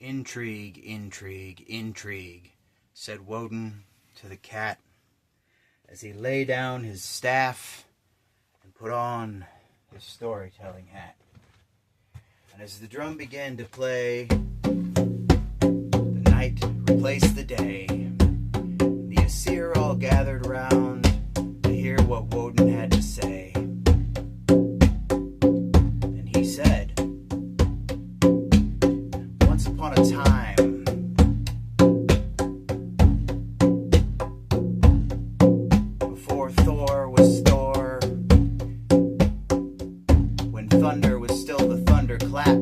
"Intrigue, intrigue, intrigue," said Woden to the cat as he lay down his staff and put on his storytelling hat. And as the drum began to play, the night replaced the day. The Aesir all gathered round to hear what Woden had to say. And he said, "Once upon a time, before Thor was Thor, when thunder was still the thunderclap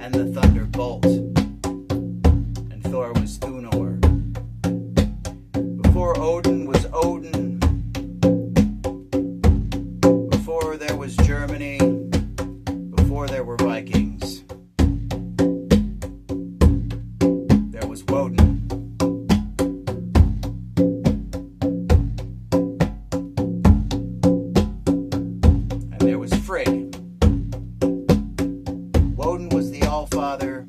and the thunderbolt, and Thor was Thunor, before Odin was Odin, before there was Germany, before there were Vikings, there was Woden. And there was Frig. Woden was the Allfather,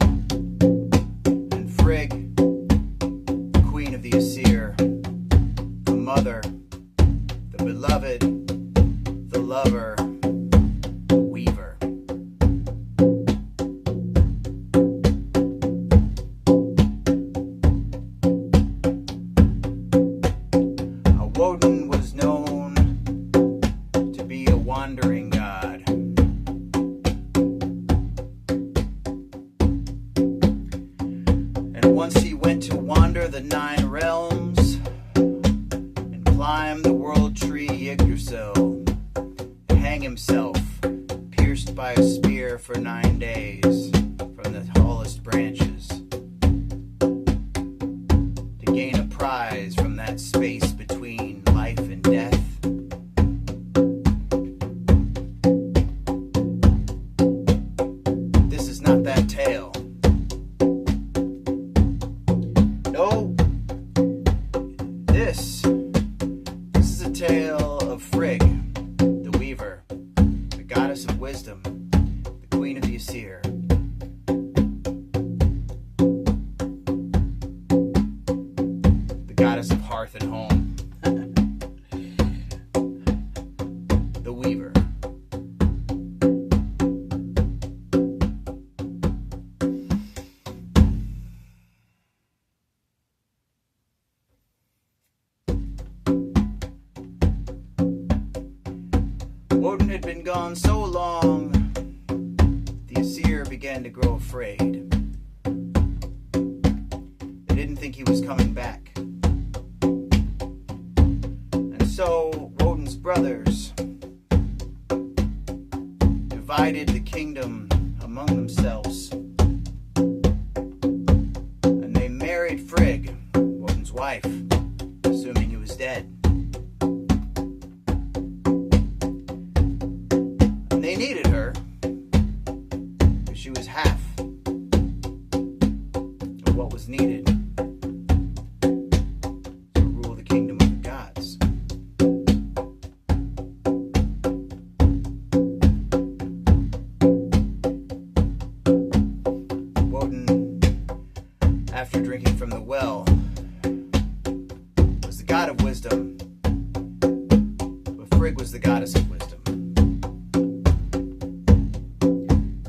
and Frig, the queen of the Aesir, the mother, the beloved, the lover, the weaver. Woden was known to be a wandering god. And once he went to wander the 9 realms and climb the world tree Yggdrasil and hang himself, pierced by a spear for 9 days from the tallest branches, to gain a prize from that space between life and death. This is not that tale. No, this is a tale of Frigg, the weaver, the goddess of wisdom, the queen of the Aesir. The goddess of hearth and home. The weaver. Woden had been gone so long, the Aesir began to grow afraid. They didn't think he was coming back. And so Woden's brothers divided the kingdom among themselves. And they married Frigg, Woden's wife, assuming he was dead. They needed her because she was half of what was needed to rule the kingdom of the gods. Woden, after drinking from the well, was the god of wisdom, but Frigg was the goddess of wisdom.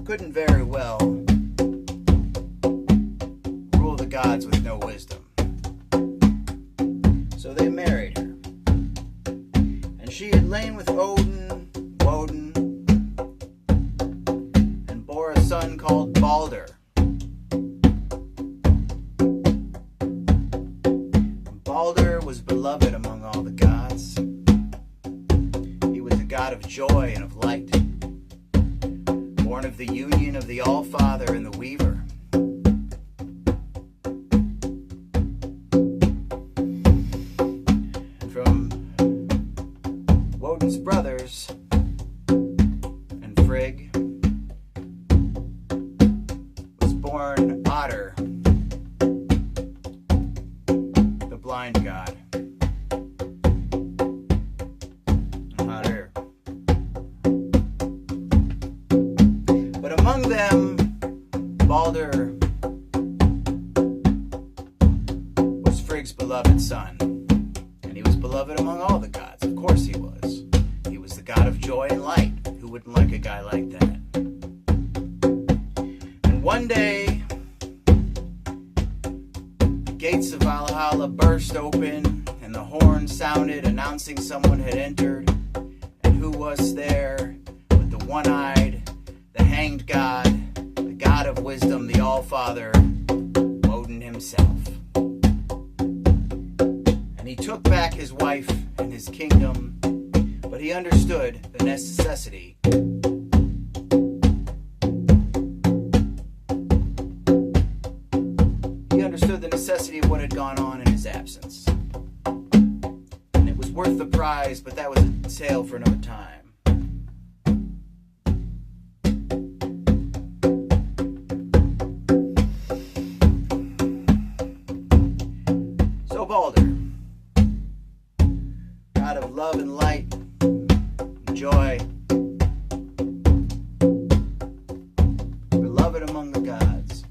Couldn't very well rule the gods with no wisdom. So they married her. And she had lain with Odin, Woden, and bore a son called Balder. Balder was beloved among all the gods. He was a god of joy and of light, born of the union of the Allfather and the Weaver. And from Woden's brothers and Frigg was born Otter, the blind god. Otter. But among them, Balder beloved son. And he was beloved among all the gods. Of course he was. He was the god of joy and light. Who wouldn't like a guy like that? And one day, the gates of Valhalla burst open, and the horn sounded, announcing someone had entered. And who was there but the one-eyed, the hanged god, the god of wisdom, the All-Father, Odin himself. And he took back his wife and his kingdom, but he understood the necessity. He understood the necessity of what had gone on in his absence. And it was worth the prize, but that was a tale for another time. So Balder, god of love and light, joy, beloved among the gods,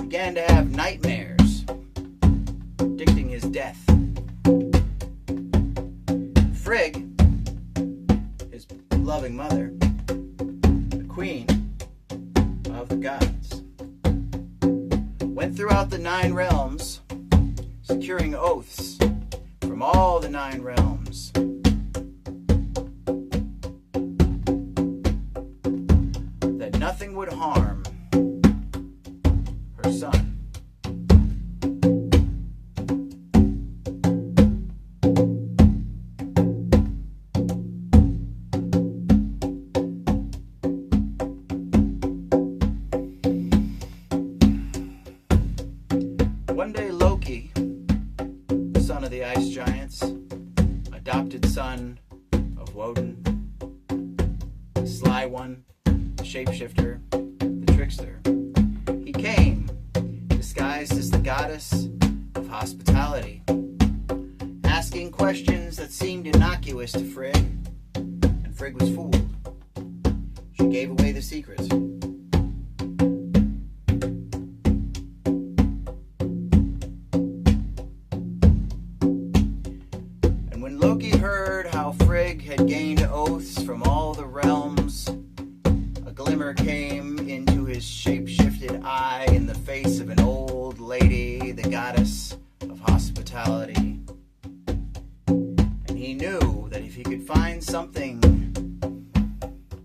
began to have nightmares predicting his death. Frig, his loving mother, the queen of the gods, went throughout the 9 realms, securing oaths from all the 9 realms. That nothing would harm her son. One day Loki, the son of the ice giants, adopted son of Woden, the sly one, the shapeshifter, the trickster. He came, disguised as the goddess of hospitality, asking questions that seemed innocuous to Frigg, and Frigg was fooled. She gave away the secret. And when Loki heard how Frigg had gained oaths from all the realms, a glimmer came into his shape-shifted eye in the face of an old lady, the goddess of hospitality. And he knew that if he could find something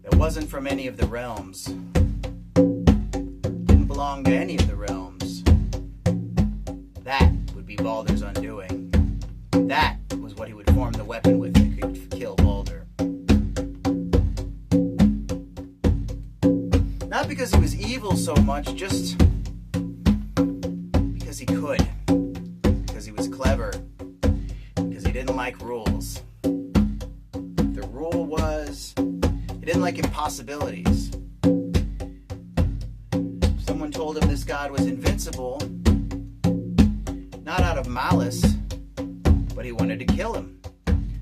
that wasn't from any of the realms, didn't belong to any of the realms, that would be Balder's undoing. That was what he would form the weapon with that could kill Balder. Not because he was evil so much, just because he could. Because he was clever. Because he didn't like rules. The rule was, he didn't like impossibilities. If someone told him this god was invincible, not out of malice, but he wanted to kill him,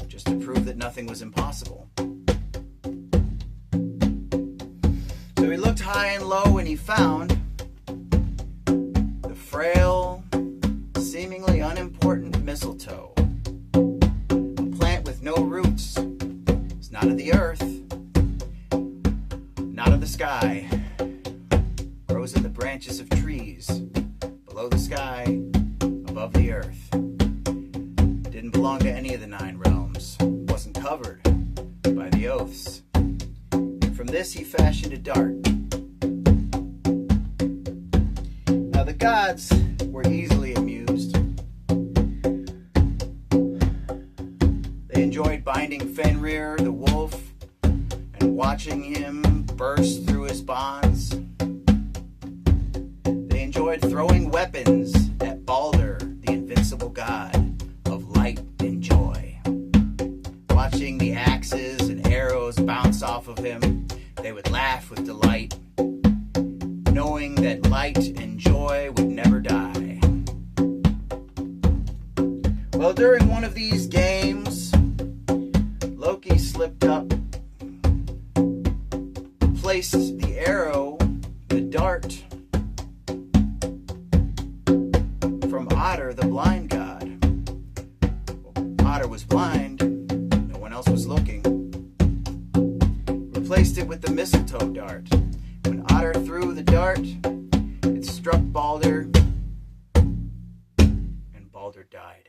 just to prove that nothing was impossible. So he looked high and low and he found the frail, seemingly unimportant mistletoe. A plant with no roots. It's not of the earth, not of the sky. Grows in the branches of trees, below the sky, above the earth. Didn't belong to any of the 9 realms. Wasn't covered by the oaths. And from this he fashioned a dart. Now the gods were easily amused. They enjoyed binding Fenrir, the wolf, and watching him burst through his bonds. They enjoyed throwing weapons at Balder, the invincible god of light and joy. Watching the axes and arrows bounce off of him, they would laugh with delight, knowing that light and joy would never die. Well, during one of these games, Loki slipped up, placed the arrow, the dart, from Otter, the blind god. Well, Otter was blind, no one else was looking. Replaced it with the mistletoe dart. When Otter threw the dart, it struck Balder, and Balder died.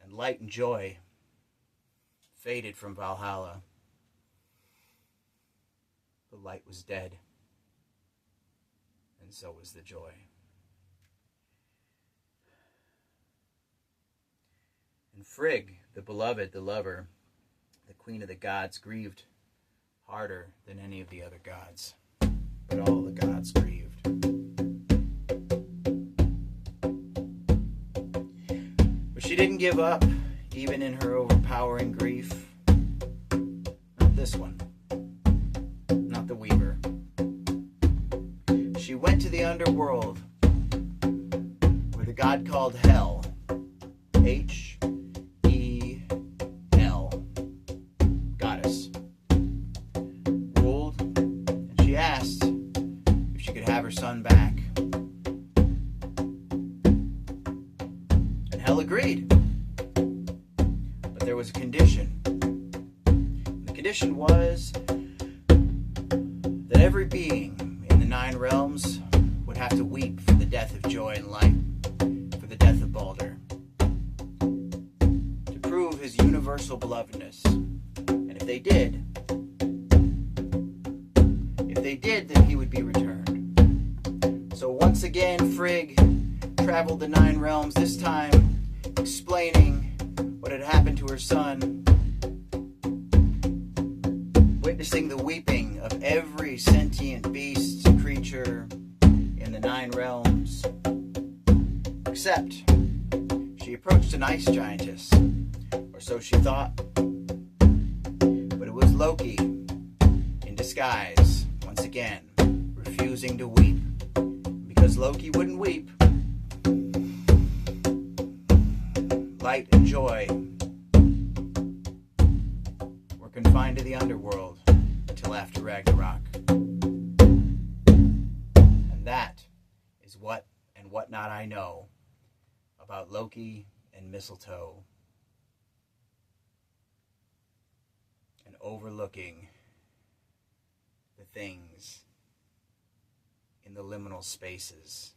And light and joy faded from Valhalla. The light was dead, and so was the joy. And Frigg, the beloved, the lover, the queen of the gods, grieved harder than any of the other gods. But all the gods grieved. But she didn't give up, even in her overpowering grief. Not this one. Not the Weaver. She went to the underworld, where the god called Hell, H-E-L, goddess, ruled, and she asked if she could have her son back. And Hell agreed. But there was a condition. The condition was that every being in the 9 realms would have to weep for the death of Joy and Light, for the death of Balder, to prove his universal belovedness. And if they did, then he would be returned. So once again, Frigg traveled the 9 realms, this time explaining what had happened to her son, witnessing the weeping of every sentient beast, creature in the 9 realms. Except, she approached an ice giantess, or so she thought. But it was Loki, in disguise, once again, refusing to weep. Because Loki wouldn't weep, Light and Joy were confined to the underworld until after Ragnarok. And that is what and what not I know about Loki and mistletoe and overlooking the things in the liminal spaces